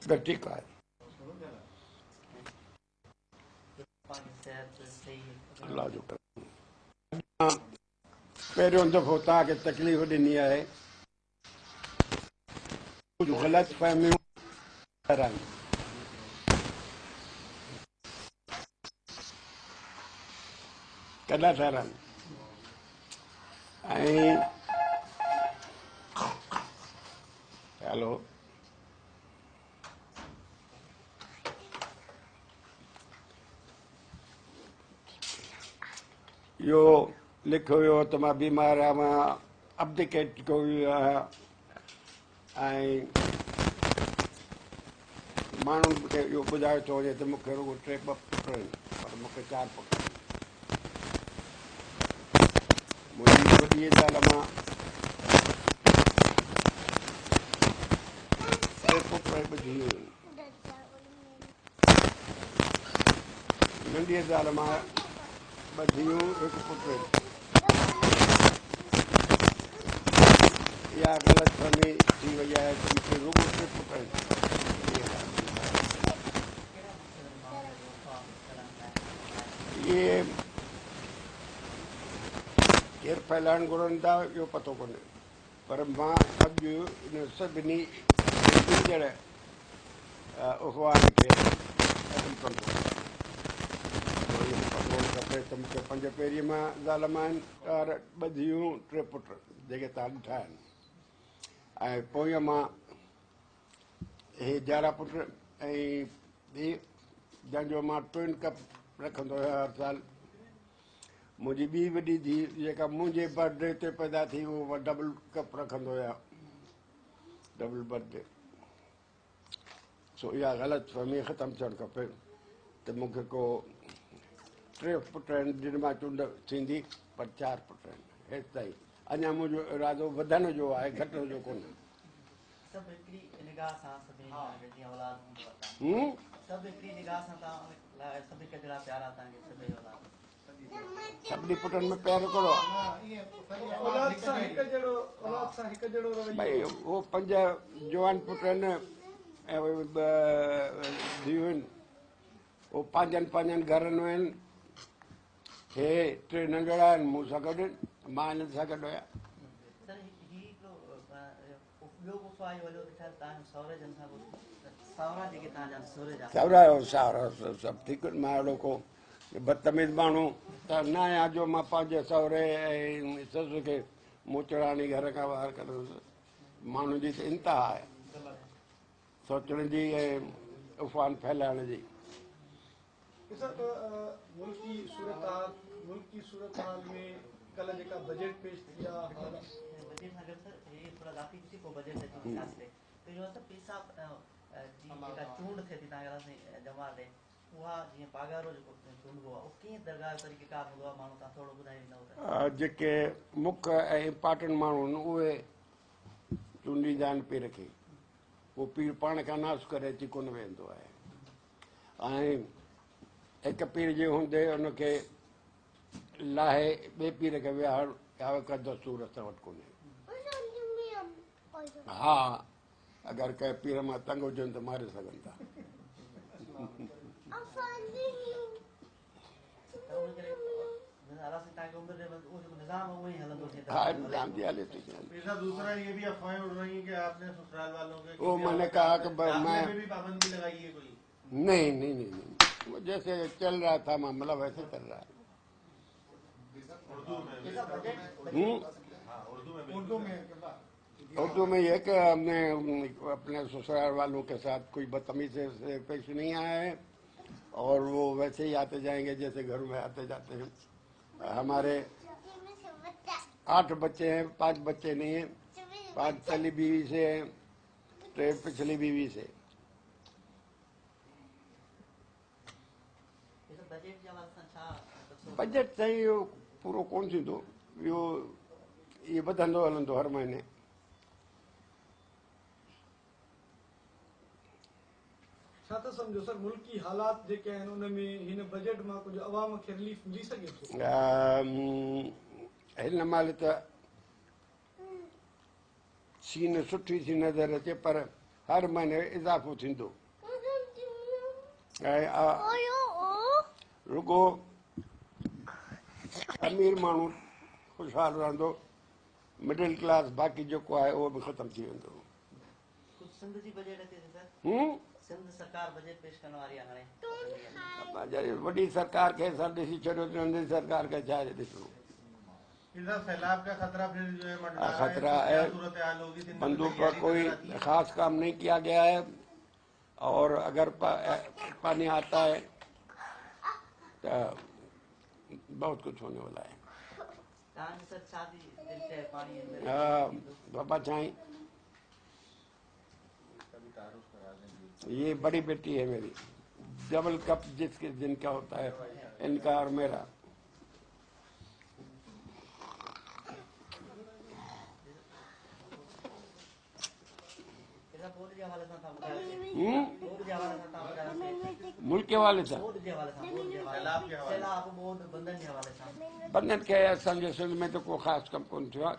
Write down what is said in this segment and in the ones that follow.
त ठीकु आहे अलाह जो करम। पहिरियों दफ़ो तव्हांखे तकलीफ़ ॾिनी आहे, कुझु ग़लति फ़हमियूं कॾहिं ठहिराइनि ऐं हेलो इहो लिखियो हुयो त मां बीमार आहियां, मां अब्डिकेट कयो आहियां ऐं माण्हुनि खे इहो ॿुधायो थो वञे त मूंखे रुॻो 3 पुट आहिनि पर मूंखे 4 पुट आहिनि। मुंहिंजी वॾी ज़ाल मां 3 पुट ऐं 2 धीअरूं आहिनि। नंढी ज़ाल मां 2 धीअरूं 1 पुट आहिनि। इहा ग़लतफ़हमी थी वई आहे त मूंखे रुॻो 3 पुट आहिनि। इहे केरु फैलाइणु घुरनि था इहो पतो कोन्हे, पर मां अॼु इन सभिनी ईंदड़ अफ़वाहनि खे ख़तमु कंदो। पतो खपे त मूंखे 5 पहिरीं मां ज़ाल मां आहिनि और 2 धीअरूं 3 पुट जेके तव्हां ॾिठा आहिनि ऐं पोइ मां इहे 11 पुट ऐं धीउ जंहिंजो मां ट्विन कप रखंदो आहियां हर साल। मुंहिंजी ॿी वॾी धीउ जेका मुंहिंजे बर्थडे ते पैदा थी उहो डबल कप रखंदो हुया, डबल बर्थडे। सो इहा ग़लतफ़हमी ख़तमु थियणु खपे त मूंखे को 3 पुट आहिनि जिन मां चूंड थींदी पर 4 पुट आहिनि। हेसि ताईं अञा मुंहिंजो इरादो वधण जो आहे, घटण जो कोन्हे। सभिनी पुटनि में प्यार कहिड़ो आहे भई, उहो 5 जवान पुट आहिनि ऐं 2 धीअरूं आहिनि। उहो पंहिंजनि घरनि में आहिनि। हे 3 नंढड़ा आहिनि मूं सां गॾु, मां हिननि सां गॾु आहियां। सावरा सभु ठीकु आहिनि। मां अहिड़ो को बदतमीज़ माण्हू त न आहियां जो मां पंहिंजे सहुरे ऐं ससु खे मुचड़ानी घर खां ॿाहिरि कढंदुसि। माण्हुनि जी त इंतिहा आहे सोचण जी ऐं उफ़ान फैलाइण जी। मुल्की सूरत हाल में कल जेका बजट पेश थी आहे बजट सां गॾु सर हे थोरा ज़ाती किसी को बजट है जो सियासत तो जो सर पैसा जी जेका चूंड थिए थी तव्हांखे जमात ॾे उहा जीअं पागारो जेको चूंडबो आहे उहो कीअं दरगाह तरीक़ेकार हूंदो आहे माण्हू तव्हां थोरो ॿुधाईंदव त? जेके मुख्य ऐं इम्पॉर्टेंट माण्हू आहिनि उहे चूंडींदा आहिनि पीर खे। उहो पीर पाण खां नास करे अची कोन वेंदो आहे ऐं हिकु पीर जे हूंदे हुनखे लाहे ॿिए पीर खे विहारणु का दस्तूर असां वटि कोन्हे। हा, अगरि कंहिं पीर मां तंग हुजनि त मारे सघनि था। हाँ, निजाम जी हालत है। दूसरा ये भी अफवाहें उड़ रही हैं कि आपने ससुराल वालों के वो मैंने कहा कि मैं भी पाबंदी लगाई है कोई? नहीं, वो जैसे चल रहा था मामला वैसे चल रहा है। उर्दू में यह कि हमने अपने ससुराल वालों के साथ कोई बदतमीजी से पेश नहीं आया है और वो वैसे ही आते जाएंगे जैसे घर में आते जाते हैं। हमारे 8 बच्चे हैं, 5 बच्चे नहीं हैं, 5 पहली बीवी से हैं, 3 पिछली बीवी से। बजट सही इहो पूरो कोन थींदो, इहो वधंदो हलंदो हर महीने। छा था सम्झो सर मुल्की हालात जेके आहिनि उन में हिन बजट मां कुझु अवाम खे रिलीफ मिली सघे थो? हिन महिल त सीन सुठी थी नज़र अचे पर हर महीने इज़ाफ़ो थींदो ऐं रुगो अमीर माण्हू ख़ुशहाल रहंदो, मिडिल क्लास बाक़ी जेको आहे उहो बि ख़तमु थी वेंदो। कुझु सिंध जी बजट अचे थी सर, सिंध सरकार बजट पेश करण वारी आहे हाणे। वॾी सरकार खे असां ॾिसी छॾियो त नंढी सरकार खे छा ॾिसणो। सैलाब का खतरा फिर जो है मंडरा है, खतरा तो है, क्या सूरत हाल होगी? बंदूक पर कोई खास काम नहीं किया गया है, और अगर पानी आता है तो बहुत कुछ होने वाला है। बाबा चाई, ये बड़ी बेटी है मेरी, डबल कप जिसके जिनका होता है, इनका और मेरा। मुल्क के हवाले सां बंधन के असांजे सिंध में तो को ख़ासि कमु कोन थियो आहे।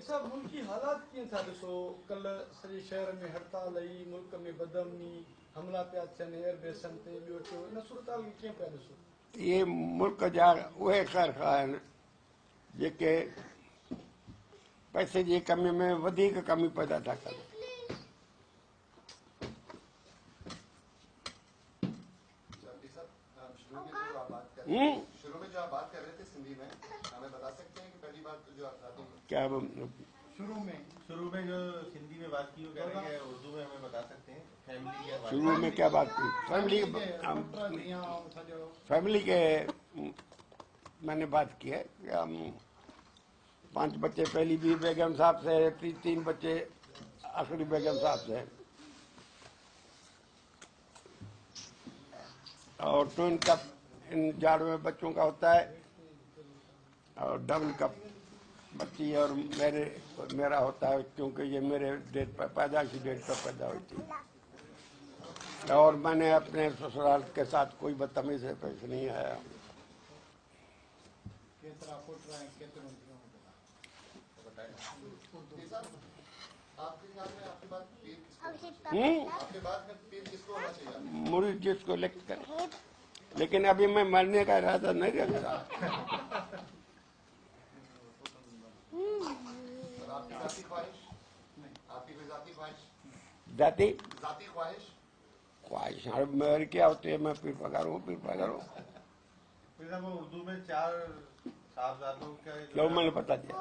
सब मुल्की हालात कीअं था ॾिसो? कल्ह सॼे शहर में हड़ताल आई, मुल्क में बदअमनी, हमला पिया थियनि एयरबेसनि ते, ॿियो टियों, इन सूरत हाल खे कीअं पिया ॾिसो? ये मुल्क जा उहे ख़ैर आहिनि जेके पैसे जी कमी में वधीक कमी पैदा था कनि। शुरू में जो आप बात कर रहे थे सिंधी में, हमें बता सकते हैं कि पहली बात जो आप क्या शुरू में जो सिंधी में बात की वो कह रहे हैं उर्दू में हमें बता सकते हैं? फैमिली क्या शुरू में क्या बात की? फैमिली के मैंने बात की है। हम 5 बच्चे पहली भी बेगम साहब से, 3 बच्चे आखिरी बेगम साहब से, और ट्विन कप इन जाड़ों में बच्चों का होता है, और डबल कप बच्ची और मेरा होता है, क्योंकि ये मेरे डेट पर पैदाइशी डेट पर पैदा हुई थी। और मैंने अपने ससुराल के साथ कोई बदतमीजी से पेश नहीं आया। मुरीद जिसको लेकर, लेकिन अभी मैं मरने का इरादा नहीं रखता। जाती ख्वाहिश मेरी क्या होती है? मैं पीर पगार हूँ। उर्दू में 4 साहबजादों का क्यों मैंने बता दिया।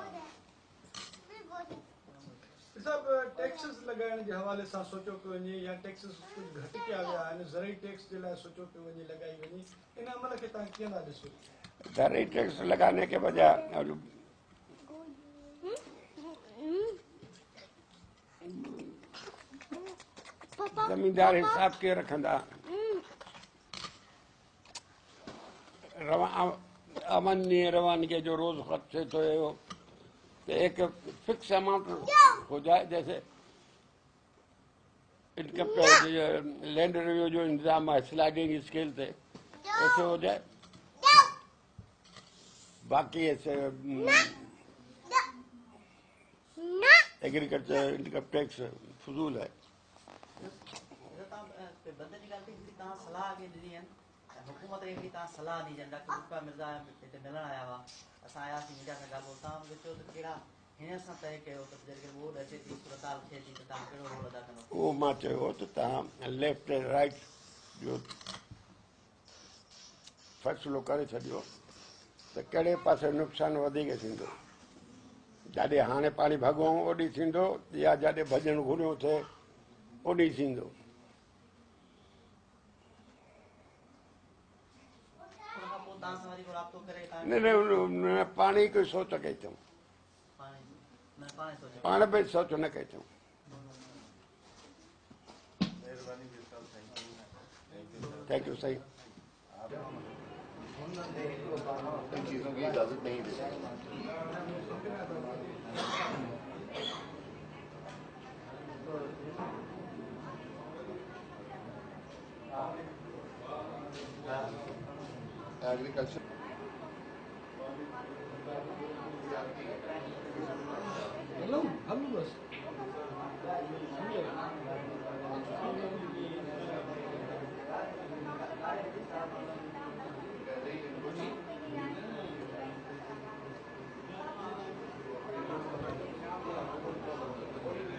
सब टैक्सेस लगाइण जे हवाले सां सोचो पियो वञे, या टैक्सेस कुझु घटि कया विया आहिनि, ज़रई टैक्स जे लाइ सोचो पियो वञे, लॻाई वञे, इन अमल खे तव्हां कीअं था ॾिसो? ज़रई टैक्स लगाने के बजाय जमींदार हिसाब के रखंदा, अमन रवानगी जो रोज खर्च तो एक फिक्स अमाउंट हो जाए, जैसे इनकम टैक्स लैंड रिव्यू जो इंतजाम है स्लाइडिंग स्केल से, ऐसे हो जाए। बाकी ऐसे एग्रीकल्चर इनकम टैक्स फजूल है। हुकूमत खे तव्हां सलाह ॾिजनि, डॉक्टर बुका मिर्ज़ा हिते मिलण आया हुआ, असां आयासीं मीडिया सां ॻाल्हि ॿोल, तव्हां मूंखे चयो त कहिड़ा हिन सां तइ कयो त जॾहिं वोट अचे थी, सूरताल थिए थी, त तव्हां कहिड़ो रोल अदा कंदो? उहो मां चयो त तव्हां लेफ्ट ऐं राइट जो फ़ैसिलो करे छॾियो त कहिड़े पासे नुक़सानु वधीक थींदो। जाॾे हाणे पाणी भॻूं ओॾी थींदो, या जाॾे भॼण घुरियो थिए ओॾी थींदो। न पाणी कोई सोच कई अथऊं, पाण बि सोच न कई अथऊं। थैंक यू सही। इन चीज़ों की इजाज़त नहीं देते। एग्रीकल्चर हलू बस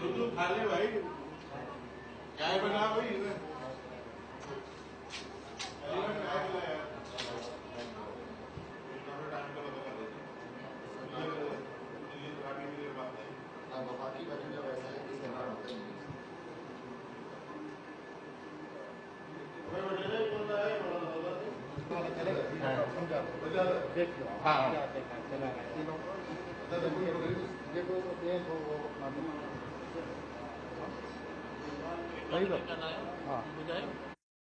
दूध खा ले भाई, चाय बना भाई। बाकी बजट जो वैसा है इस दौरान होता ही हाँ